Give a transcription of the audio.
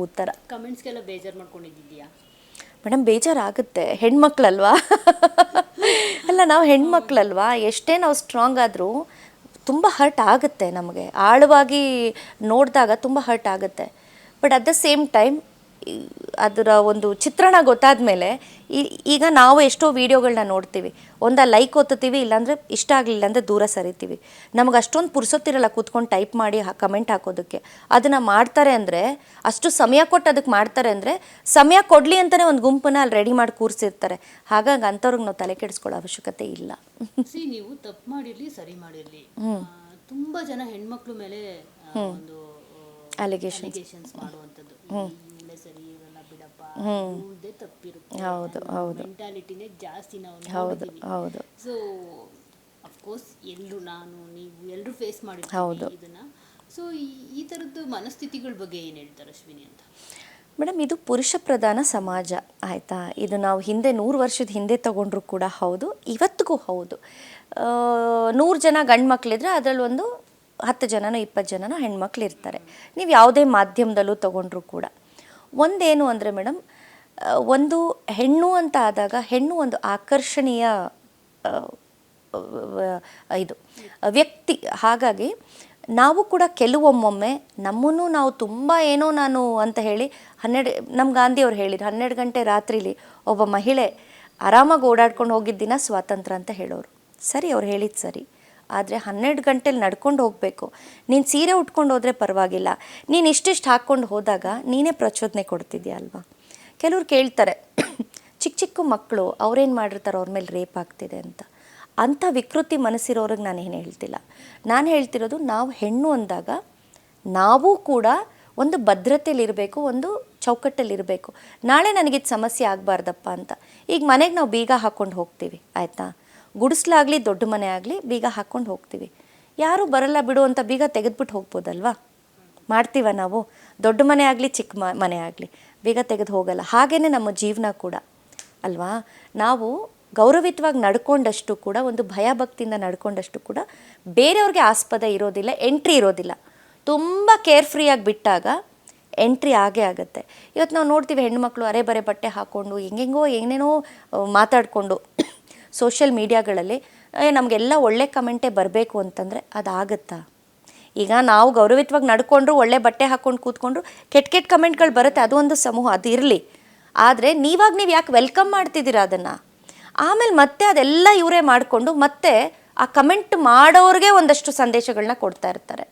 ಉತ್ತರ. ಕಮೆಂಟ್ಸ್ಗೆಲ್ಲ ಬೇಜಾರು ಮಾಡ್ಕೊಂಡಿದ್ದೀಯಾ ಮೇಡಮ್? ಬೇಜಾರಾಗುತ್ತೆ, ಹೆಣ್ಮಕ್ಳಲ್ವಾ. ಅಲ್ಲ, ನಾವು ಹೆಣ್ಮಕ್ಳಲ್ವಾ, ಎಷ್ಟೇ ನಾವು ಸ್ಟ್ರಾಂಗ್ ಆದರೂ ತುಂಬ ಹರ್ಟ್ ಆಗುತ್ತೆ ನಮಗೆ, ಆಳವಾಗಿ ನೋಡಿದಾಗ ತುಂಬ ಹರ್ಟ್ ಆಗುತ್ತೆ. But at the same time ಅದರ ಒಂದು ಚಿತ್ರಣ ಗೊತ್ತಾದ ಮೇಲೆ ಈಗ ನಾವು ಎಷ್ಟೋ ವೀಡಿಯೋಗಳನ್ನ ನೋಡ್ತೀವಿ, ಒಂದ ಲೈಕ್ ಒತ್ತೀವಿ, ಇಲ್ಲಾಂದರೆ ಇಷ್ಟ ಆಗಲಿಲ್ಲ ಅಂದರೆ ದೂರ ಸರಿತೀವಿ. ನಮಗೆ ಅಷ್ಟೊಂದು ಪುರ್ಸೊತ್ತಿರಲ್ಲ ಕೂತ್ಕೊಂಡು ಟೈಪ್ ಮಾಡಿ ಕಮೆಂಟ್ ಹಾಕೋದಕ್ಕೆ. ಅದನ್ನು ಮಾಡ್ತಾರೆ ಅಂದರೆ, ಅಷ್ಟು ಸಮಯ ಕೊಟ್ಟು ಅದಕ್ಕೆ ಮಾಡ್ತಾರೆ ಅಂದರೆ, ಸಮಯ ಕೊಡಲಿ ಅಂತಲೇ ಒಂದು ಗುಂಪನ್ನ ಅಲ್ಲಿ ರೆಡಿ ಮಾಡಿ ಕೂರಿಸಿರ್ತಾರೆ. ಹಾಗಾಗಿ ಅಂಥವ್ರಿಗೆ ನಾವು ತಲೆ ಕೆಡಿಸ್ಕೊಳ್ಳೋ ಅವಶ್ಯಕತೆ ಇಲ್ಲ. ನೀವು ತಪ್ಪು ಮಾಡಿರಲಿ ಸರಿ ಮಾಡಿರಲಿ, ತುಂಬ ಜನ ಹೆಣ್ಮಕ್ಳು ಮೇಲೆ ಒಂದು ಅಲಿಗೇಷನ್ಸ್ ಮಾಡುವಂಥದ್ದು, ಇವಳೇ ಸರಿ ಇರಲ್ಲ ಬಿಡಪ್ಪ, ಇವ್ಳದೇ ತಪ್ಪಿರುತ್ತೆ, ಹೌದು ಹೌದು, ಮೆಂಟಾಲಿಟಿನೇ ಜಾಸ್ತಿ ನಾವು ಹೌದು ಹೌದು. ಸೊ ಅಫ್ಕೋರ್ಸ್ ಎಲ್ಲರೂ, ನಾನು ನೀವು ಎಲ್ಲರೂ ಫೇಸ್ ಮಾಡಿರ್ತೀವಿ ಇದನ್ನ. ಸೊ ಈ ಥರದ್ದು ಮನಸ್ಥಿತಿಗಳ ಬಗ್ಗೆ ಏನು ಹೇಳ್ತಾರೆ ಅಶ್ವಿನಿ ಅಂತ? ಮೇಡಮ್, ಇದು ಪುರುಷ ಪ್ರಧಾನ ಸಮಾಜ, ಆಯಿತಾ? ಇದು ನಾವು ಹಿಂದೆ 100 ವರ್ಷದ ಹಿಂದೆ ತೊಗೊಂಡ್ರೂ ಕೂಡ ಹೌದು, ಇವತ್ತಿಗೂ ಹೌದು. 100 ಜನ ಗಂಡು ಮಕ್ಕಳಿದ್ರೆ ಅದರಲ್ಲಿ ಒಂದು 10 ಜನನೋ 20 ಜನನೋ ಹೆಣ್ಮಕ್ಳು ಇರ್ತಾರೆ. ನೀವು ಯಾವುದೇ ಮಾಧ್ಯಮದಲ್ಲೂ ತೊಗೊಂಡ್ರೂ ಕೂಡ ಒಂದೇನು ಅಂದರೆ ಮೇಡಮ್, ಒಂದು ಹೆಣ್ಣು ಅಂತ ಆದಾಗ ಹೆಣ್ಣು ಒಂದು ಆಕರ್ಷಣೀಯ ಇದು ವ್ಯಕ್ತಿ. ಹಾಗಾಗಿ ನಾವು ಕೂಡ ಕೆಲವೊಮ್ಮೊಮ್ಮೆ ನಮ್ಮನ್ನು ನಾವು ತುಂಬ ಏನೋ ನಾನು ಅಂತ ಹೇಳಿ ನಮ್ಮ ಗಾಂಧಿಯವ್ರು ಹೇಳಿದ್ರು, 12 ಗಂಟೆ ರಾತ್ರಿಲಿ ಒಬ್ಬ ಮಹಿಳೆ ಆರಾಮಾಗಿ ಓಡಾಡ್ಕೊಂಡು ಹೋಗಿದ್ದ ದಿನ ಸ್ವಾತಂತ್ರ್ಯ ಅಂತ ಹೇಳೋರು. ಸರಿ, ಅವ್ರು ಹೇಳಿದ್ದು ಸರಿ. ಆದರೆ 12 ಗಂಟೆಲಿ ನಡ್ಕೊಂಡು ಹೋಗಬೇಕು. ನೀನು ಸೀರೆ ಉಟ್ಕೊಂಡು ಹೋದರೆ ಪರವಾಗಿಲ್ಲ, ನೀನು ಇಷ್ಟಿಷ್ಟು ಹಾಕ್ಕೊಂಡು ಹೋದಾಗ ನೀನೇ ಪ್ರಚೋದನೆ ಕೊಡ್ತಿದ್ಯಾ ಅಲ್ವಾ? ಕೆಲವ್ರು ಕೇಳ್ತಾರೆ, ಚಿಕ್ಕ ಚಿಕ್ಕ ಮಕ್ಕಳು ಅವ್ರೇನು ಮಾಡಿರ್ತಾರೆ, ಅವ್ರ ಮೇಲೆ ರೇಪ್ ಆಗ್ತಿದೆ ಅಂತ. ಅಂಥ ವಿಕೃತಿ ಮನಸ್ಸಿರೋರಿಗೆ ನಾನೇನು ಹೇಳ್ತಿಲ್ಲ. ನಾನು ಹೇಳ್ತಿರೋದು, ನಾವು ಹೆಣ್ಣು ಅಂದಾಗ ನಾವು ಕೂಡ ಒಂದು ಭದ್ರತೆಯಲ್ಲಿರಬೇಕು, ಒಂದು ಚೌಕಟ್ಟಲ್ಲಿರಬೇಕು. ನಾಳೆ ನನಗಿದು ಸಮಸ್ಯೆ ಆಗಬಾರ್ದಪ್ಪ ಅಂತ. ಈಗ ಮನೆಗೆ ನಾವು ಬೀಗ ಹಾಕ್ಕೊಂಡು ಹೋಗ್ತೀವಿ, ಆಯಿತಾ? ಗುಡಿಸ್ಲಾಗಲಿ ದೊಡ್ಡ ಮನೆ ಆಗಲಿ ಬೀಗ ಹಾಕ್ಕೊಂಡು ಹೋಗ್ತೀವಿ. ಯಾರೂ ಬರಲ್ಲ ಬಿಡು ಅಂತ ಬೀಗ ತೆಗೆದ್ಬಿಟ್ಟು ಹೋಗ್ಬೋದಲ್ವಾ? ಮಾಡ್ತೀವ ನಾವು? ದೊಡ್ಡ ಮನೆ ಆಗಲಿ ಚಿಕ್ಕ ಮನೆ ಆಗಲಿ ಬೀಗ ತೆಗೆದು ಹೋಗಲ್ಲ. ಹಾಗೇ ನಮ್ಮ ಜೀವನ ಕೂಡ ಅಲ್ವಾ? ನಾವು ಗೌರವಿತವಾಗಿ ನಡ್ಕೊಂಡಷ್ಟು ಕೂಡ, ಒಂದು ಭಯಭಕ್ತಿಯಿಂದ ನಡ್ಕೊಂಡಷ್ಟು ಕೂಡ ಬೇರೆಯವ್ರಿಗೆ ಆಸ್ಪದ ಇರೋದಿಲ್ಲ, ಎಂಟ್ರಿ ಇರೋದಿಲ್ಲ. ತುಂಬ ಕೇರ್ಫ್ರೀಯಾಗಿ ಬಿಟ್ಟಾಗ ಎಂಟ್ರಿ ಆಗೇ ಆಗುತ್ತೆ. ಇವತ್ತು ನಾವು ನೋಡ್ತೀವಿ ಹೆಣ್ಮಕ್ಳು ಅರೆ ಬರೆ ಬಟ್ಟೆ ಹಾಕ್ಕೊಂಡು ಹೆಂಗೆಂಗೋ ಏನೇನೋ ಮಾತಾಡಿಕೊಂಡು ಸೋಷಿಯಲ್ ಮೀಡಿಯಾಗಳಲ್ಲಿ ನಮಗೆಲ್ಲ ಒಳ್ಳೆ ಕಮೆಂಟೇ ಬರಬೇಕು ಅಂತಂದರೆ ಅದಾಗುತ್ತಾ? ಈಗ ನಾವು ಗೌರವಿತವಾಗಿ ನಡ್ಕೊಂಡ್ರು, ಒಳ್ಳೆ ಬಟ್ಟೆ ಹಾಕ್ಕೊಂಡು ಕೂತ್ಕೊಂಡ್ರು ಕೆಟ್ಟ ಕೆಟ್ಟ ಕಮೆಂಟ್ಗಳು ಬರುತ್ತೆ. ಅದು ಒಂದು ಸಮೂಹ, ಅದು ಇರಲಿ. ಆದರೆ ನೀವು ಯಾಕೆ ವೆಲ್ಕಮ್ ಮಾಡ್ತಿದ್ದೀರಾ ಅದನ್ನು? ಆಮೇಲೆ ಮತ್ತೆ ಅದೆಲ್ಲ ಇವರೇ ಮಾಡಿಕೊಂಡು ಮತ್ತೆ ಆ ಕಮೆಂಟ್ ಮಾಡೋರಿಗೆ ಒಂದಷ್ಟು ಸಂದೇಶಗಳನ್ನ ಕೊಡ್ತಾ ಇರ್ತಾರೆ.